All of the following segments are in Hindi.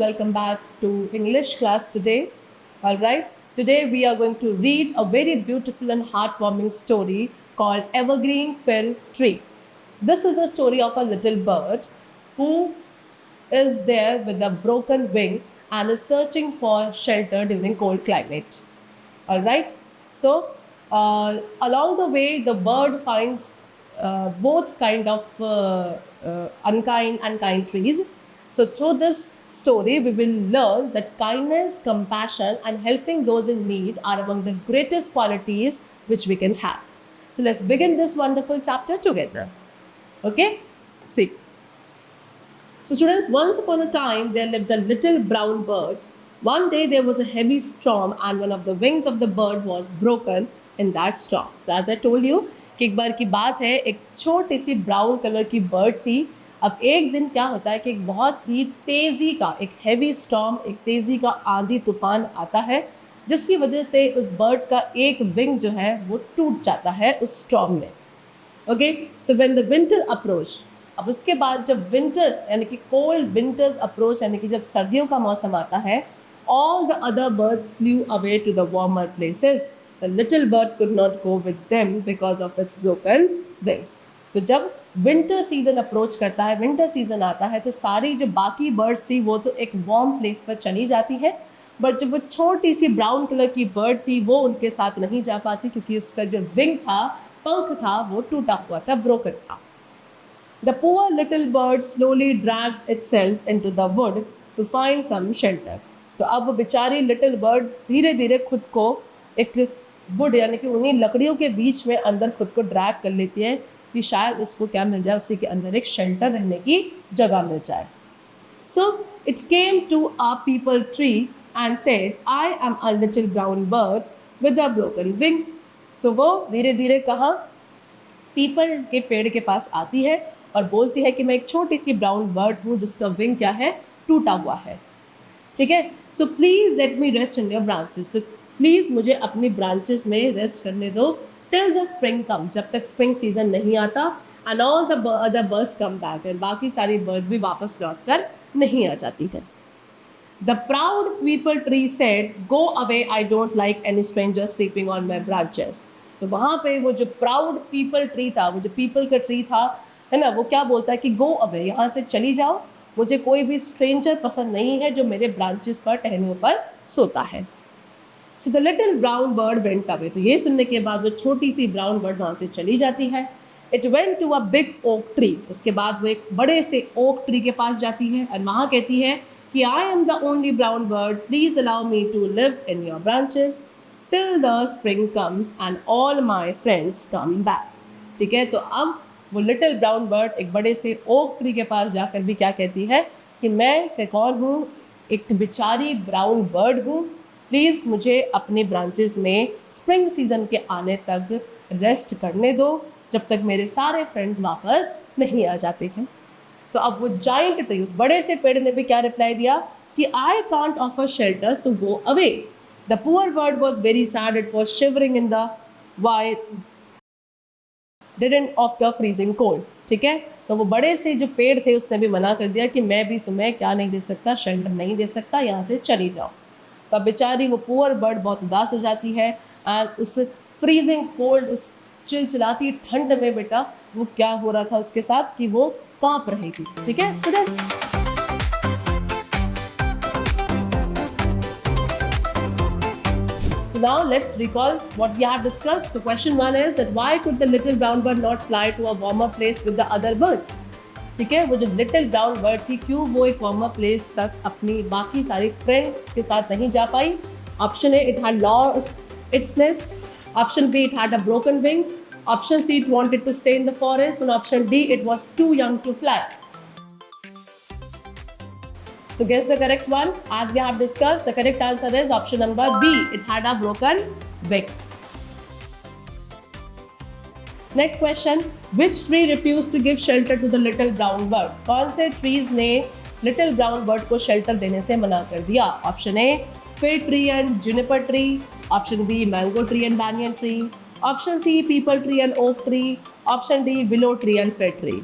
welcome back to English class today. Alright, today we are going to read a very beautiful and heartwarming story called Evergreen Fir Tree. This is a story of a little bird who is there with a broken wing and is searching for shelter during cold climate. Alright, so along the way the bird finds both kind of unkind and kind trees. So through this story we will learn that kindness, compassion and helping those in need are among the greatest qualities which we can have. So let's begin this wonderful chapter together. Okay, see. So students, once upon a time there lived a little brown bird. One day there was a heavy storm and one of the wings of the bird was broken in that storm. So as I told you कि एक बार की बात है, एक छोटी सी ब्राउन कलर की बर्ड थी. अब एक दिन क्या होता है कि एक बहुत ही तेज़ी का एक हैवी स्टॉर्म, एक तेज़ी का आंधी तूफान आता है जिसकी वजह से उस बर्ड का एक विंग जो है वो टूट जाता है उस स्टॉर्म में. Okay, so when the winter approach, अब उसके बाद जब विंटर यानी कि कोल्ड विंटर्स अप्रोच यानी कि जब सर्दियों का मौसम आता है, all the other birds flew away to the warmer places. The little bird could not go with them because of its broken wings. तो जब विंटर सीजन अप्रोच करता है, विंटर सीजन आता है, तो सारी जो बाकी बर्ड्स थी वो तो एक वार्म प्लेस पर चली जाती है, बट जब वो छोटी सी ब्राउन कलर की बर्ड थी वो उनके साथ नहीं जा पाती क्योंकि उसका जो विंग था, पंख था, वो टूटा हुआ था, ब्रोकन था. The poor little bird slowly dragged itself into the wood to find some shelter. तो अब वो बेचारी लिटिल बर्ड धीरे धीरे खुद को एक वुड यानी कि उन्हीं लकड़ियों के बीच में अंदर खुद को ड्रैग कर लेती है कि शायद उसको क्या मिल जाए, उसी के अंदर एक शेल्टर रहने की जगह मिल जाए. So it came to a peepal tree and said, I am a little brown bird with a broken wing. तो वो धीरे धीरे कहाँ पीपल के पेड़ के पास आती है और बोलती है कि मैं एक छोटी सी ब्राउन बर्ड हूँ जिसका विंग क्या है, टूटा हुआ है. ठीक है, so please let me rest in your branches. तो प्लीज़ मुझे अपनी ब्रांचेस में रेस्ट करने दो टिल द स्प्रिंग कम, जब तक स्प्रिंग सीजन नहीं आता. And all the other birds come back, and बाकी सारी बर्ड भी वापस लौट कर नहीं आ जाती है. The proud people tree said, go away, I don't like any stranger sleeping on my branches. तो वहाँ पे वो जो प्राउड पीपल ट्री था, वो जो पीपल का ट्री था, है ना, वो क्या बोलता है कि गो अवे, यहाँ से चली जाओ, मुझे कोई भी स्ट्रेंजर पसंद नहीं है जो मेरे ब्रांचेस पर टहनियों पर सोता है. So the little brown bird went away. तो ये सुनने के बाद वो छोटी सी ब्राउन बर्ड वहाँ से चली जाती है. It went to a big oak tree. उसके बाद वो एक बड़े से ओक ट्री के पास जाती है और वहाँ कहती है कि I am the only brown bird, please allow me to live in your branches till the spring comes and all my friends come back. ठीक है, तो अब वो लिटिल ब्राउन बर्ड एक बड़े से ओक ट्री के पास जाकर भी क्या कहती है कि मैं कौन हूँ, एक बेचारी ब्राउन बर्ड हूँ, प्लीज़ मुझे अपने ब्रांचेस में स्प्रिंग सीजन के आने तक रेस्ट करने दो जब तक मेरे सारे फ्रेंड्स वापस नहीं आ जाते हैं. तो अब वो जाइंट ट्री, उस बड़े से पेड़ ने भी क्या रिप्लाई दिया कि I can't offer shelter so go away. The poor bird was very sad, it was shivering in the white didn't of the freezing cold. ठीक है, तो वो बड़े से जो पेड़ थे उसने भी मना कर दिया कि मैं भी तुम्हें क्या नहीं दे सकता, शेल्टर नहीं दे सकता, यहाँ से चली जाओ. तो बेचारी वो पुअर बर्ड बहुत उदास हो जाती है एंड उस फ्रीजिंग कोल्ड, उस चिलचिलाती ठंड में बेटा वो क्या हो रहा था उसके साथ कि वो कांप रही थी. ठीक है students, now let's recall what we have discussed. So question 1 is that why could the little brown bird not fly to a warmer place with the other birds? ठीक है, वो जो लिटिल ब्राउन बर्ड थी क्यों वो एक वार्मर प्लेस तक अपनी बाकी सारी फ्रेंड्स के साथ नहीं जा पाई. Option A, it had lost its nest. Option B, it had a broken wing. Option C, it wanted to stay in the forest. And option D, it was too young to fly. So guess the correct one. As we have discussed, the correct answer is option number B. It had a broken wing. Next question. Which tree refused to give shelter to the little brown bird? कौन से trees ने little brown bird को shelter देने से मना कर दिया? Option A, fir tree and juniper tree. Option B, mango tree and banyan tree. Option C, peepal tree and oak tree. Option D, willow tree and fir tree.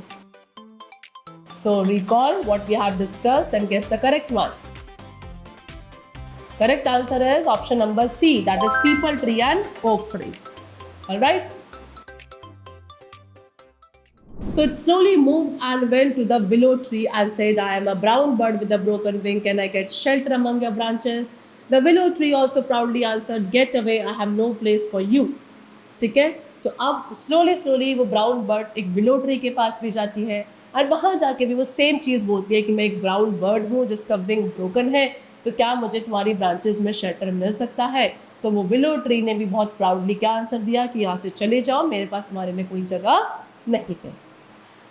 So recall what we have discussed and guess the correct one. Correct answer is option number C, that is peepal tree and oak tree. All right. So it slowly moved and went to the willow tree and said, I am a brown bird with a broken wing. Can I get shelter among your branches? The willow tree also proudly answered, get away, I have no place for you. ठीक है, तो अब स्लोली वो ब्राउन बर्ड एक विलो ट्री के पास भी जाती है और वहाँ जाके भी वो सेम चीज़ बोलती है कि मैं एक ब्राउन बर्ड हूँ जिसका विंग ब्रोकन है, तो क्या मुझे तुम्हारी ब्रांचेस में शेल्टर मिल सकता है? तो वो विलो ट्री ने भी बहुत प्राउडली क्या आंसर दिया कि यहाँ से चले जाओ, मेरे पास तुम्हारे लिए कोई जगह नहीं है.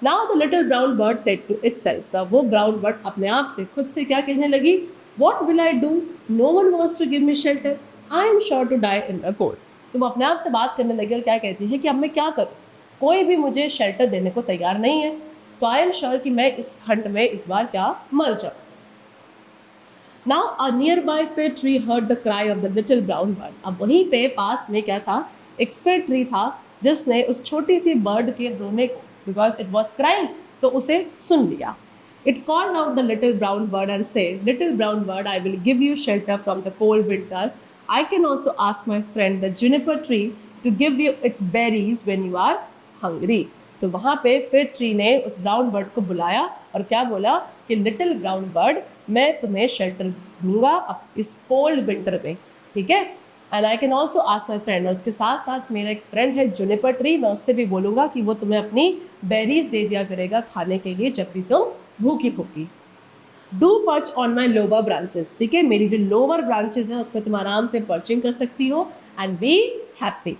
Now the little brown bird said to itself, वो ब्राउन बर्ड अपने आप से खुद से क्या कहने लगी, what will I do, no one wants to give me shelter, I am sure to die in the cold. तो वो अपने आप से बात करने लगी और क्या कहती है कि अब मैं क्या करूँ, कोई भी मुझे शेल्टर देने को तैयार नहीं है, तो आई एम श्योर कि मैं इस ठंड में इस बार क्या मर जाऊँ. नाउ अ नियर बाय फिर tree heard the cry of the little brown bird. अब वहीं पे पास में क्या था, एक फिर ट्री था जिसने उस छोटी सी बर्ड के रोने को, बिकॉज इट वॉज क्राइंग, तो उसे सुन लिया. It called out the little brown bird and said, little brown bird, I will give you shelter from the cold winter. I can also ask my friend the juniper tree to give you its berries when you are hungry. तो वहाँ पे फिर ट्री ने उस ब्राउन बर्ड को बुलाया और क्या बोला कि लिटिल ब्राउन बर्ड, मैं तुम्हें शेल्टर दूंगा इस कोल्ड विंटर में, ठीक है. And I can also ask my friend, और उसके साथ साथ मेरा एक फ्रेंड है जुनिपर ट्री, मैं उससे भी बोलूँगा कि वो तुम्हें अपनी बेरीज दे दिया करेगा खाने के लिए जब भी तुम भूखी होगी. Do perch on my lower branches, ठीक है, मेरी जो लोअर ब्रांचेस हैं उसमें तुम आराम से पर्चिंग कर सकती हो. And be happy,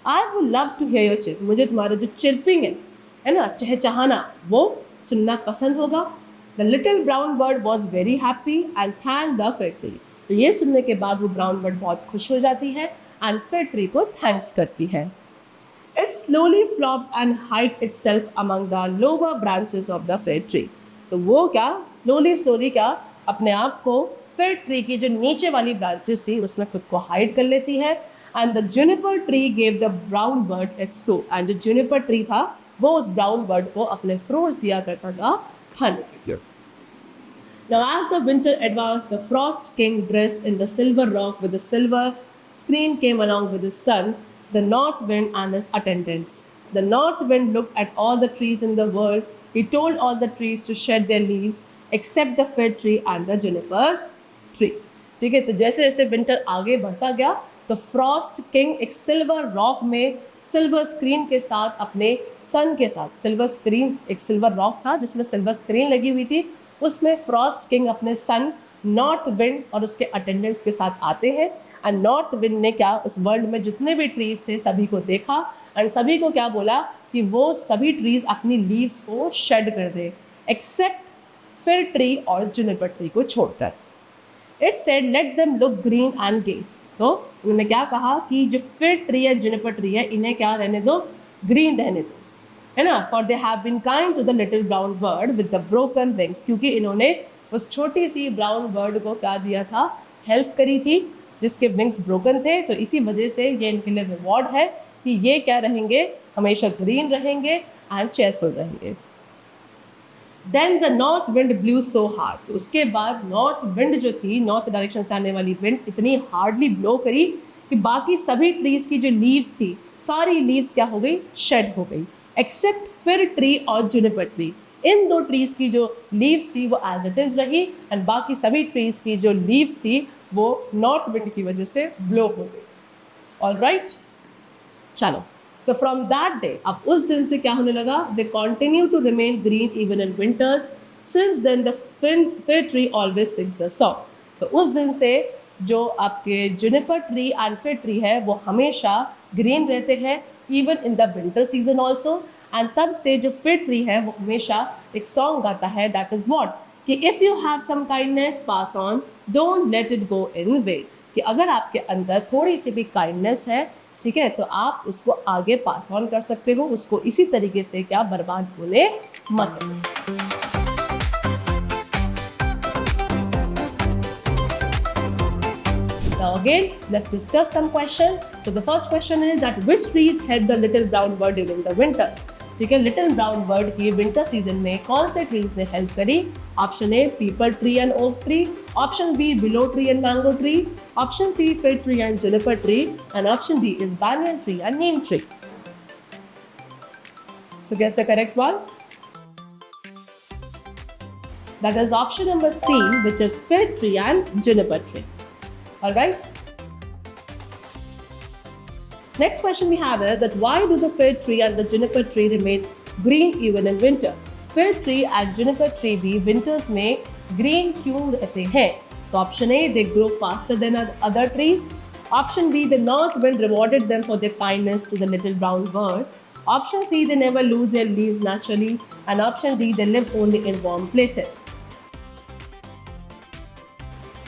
I would love to hear your chirp, मुझे तुम्हारा जो चिरपिंग है ना, चहचहाना, वो सुनना पसंद होगा. The little brown bird was very happy and thank the fir tree. तो ये सुनने के बाद वो ब्राउन बर्ड बहुत खुश हो जाती है एंड फिर ट्री को थैंक्स करती है. It slowly flopped and hide itself among the lower branches of the fir tree. तो वो क्या स्लोली क्या अपने आप को फिर ट्री की जो नीचे वाली ब्रांचेस थी उसमें खुद को हाइड कर लेती है. And the juniper tree gave the brown bird it's fruit. And जो जुनिपर ट्री था वो उस ब्राउन बर्ड को अपने फ्रूट्स दिया करता था खाने के लिए. Now as the winter advanced, the Frost King, dressed in the silver rock with the silver screen, came along with his son, the North Wind and his attendants. The North Wind looked at all the trees in the world. He told all the trees to shed their leaves except the fir tree and the juniper tree. ठीक है, तो जैसे जैसे विंटर आगे बढ़ता गया तो फ्रॉस्ट किंग एक सिल्वर रॉक में सिल्वर स्क्रीन के साथ अपने सन के साथ, सिल्वर स्क्रीन एक सिल्वर रॉक था जिसमें सिल्वर स्क्रीन लगी हुई थी, उसमें फ्रॉस्ट किंग अपने सन नॉर्थ विंड और उसके अटेंडेंट्स के साथ आते हैं. एंड नॉर्थ विंड ने क्या उस वर्ल्ड में जितने भी ट्रीज थे सभी को देखा और सभी को क्या बोला कि वो सभी ट्रीज अपनी लीव्स को शेड कर दे एक्सेप्ट फिर ट्री और जुनिपर ट्री को छोड़कर. It said let them look green and gay. तो उन्होंने क्या कहा कि जो फिर ट्री है जुनिपर ट्री है इन्हें क्या रहने दो, ग्रीन रहने दो, है ना. For they have been kind to the little brown bird with the broken wings, क्योंकि इन्होंने उस छोटी सी ब्राउन बर्ड को क्या दिया था, हेल्प करी थी जिसके विंग्स ब्रोकन थे. तो इसी वजह से ये इनके लिए रिवॉर्ड है कि ये क्या रहेंगे, हमेशा ग्रीन रहेंगे एंड चेयरफुल रहेंगे. Then the north wind blew so hard. तो उसके बाद नॉर्थ विंड जो थी, नॉर्थ डायरेक्शन से आने वाली विंड इतनी हार्डली ब्लो करी कि बाकी सभी ट्रीज़ की जो लीव्स थी सारी लीव्स क्या हो गई, शेड हो गई एक्सेप्ट फिर ट्री और जुनिपर ट्री. इन दो ट्रीज़ की जो लीव्स थी वो एज इट इज़ रही एंड बाकी सभी ट्रीज़ की जो लीव्स थी वो नॉर्थ विंड की वजह से ब्लो हो गई. ऑल राइट, चलो. सो फ्रॉम दैट डे, अब उस दिन से क्या होने लगा, they continue to remain green even in winters. Since then the fir tree always sings the song. तो उस दिन से जो आपके juniper tree and fir tree है वो हमेशा ग्रीन रहते हैं even in the winter season also. And तब से जो फिर ट्री है वो हमेशा एक सॉन्ग गाता है, दैट इज़ वॉट, कि if you have some kindness pass on, don't let it go in waste. कि अगर आपके अंदर थोड़ी सी भी काइंडनेस है, ठीक है, तो आप उसको आगे पास ऑन कर सकते हो, उसको इसी तरीके से क्या बर्बाद होने मत दो. Now again, let's discuss some questions. So the first question is that which trees help the little brown bird during the winter? ठीक है, लिटिल ब्राउन बर्ड की विंटर सीजन में कौन से ट्रीज ने हेल्प करी? Option A, peepal tree and oak tree. Option B, willow tree and mango tree. Option C, fir tree and juniper tree. And option D is banyan tree and neem tree. So guess the correct one. That is option number C, which is fir tree and juniper tree. Alright. Next question we have is that why do the fir tree and the juniper tree remain green even in winter? Fir tree and juniper tree भी winters में green क्यों रहते हैं? So option A, they grow faster than other trees. Option B, the north wind rewarded them for their kindness to the little brown bird. Option C, they never lose their leaves naturally. And option D, they live only in warm places.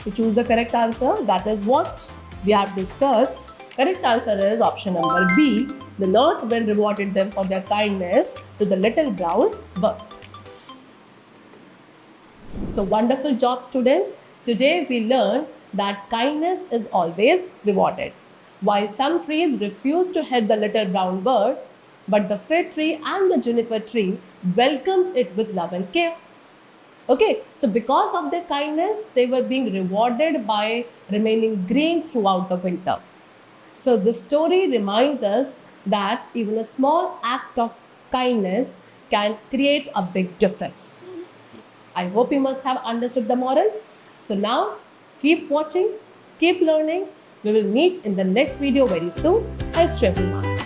So choose the correct answer. That is what we have discussed. Correct answer is option number B. The north wind rewarded them for their kindness to the little brown bird. So wonderful job, students. Today we learned that kindness is always rewarded. While some trees refuse to hit the little brown bird, but the fir tree and the juniper tree welcomed it with love and care. Okay, so because of their kindness, they were being rewarded by remaining green throughout the winter. So this story reminds us that even a small act of kindness can create a big difference. I hope you must have understood the moral. So now, keep watching, keep learning. We will meet in the next video very soon. Thanks to everyone.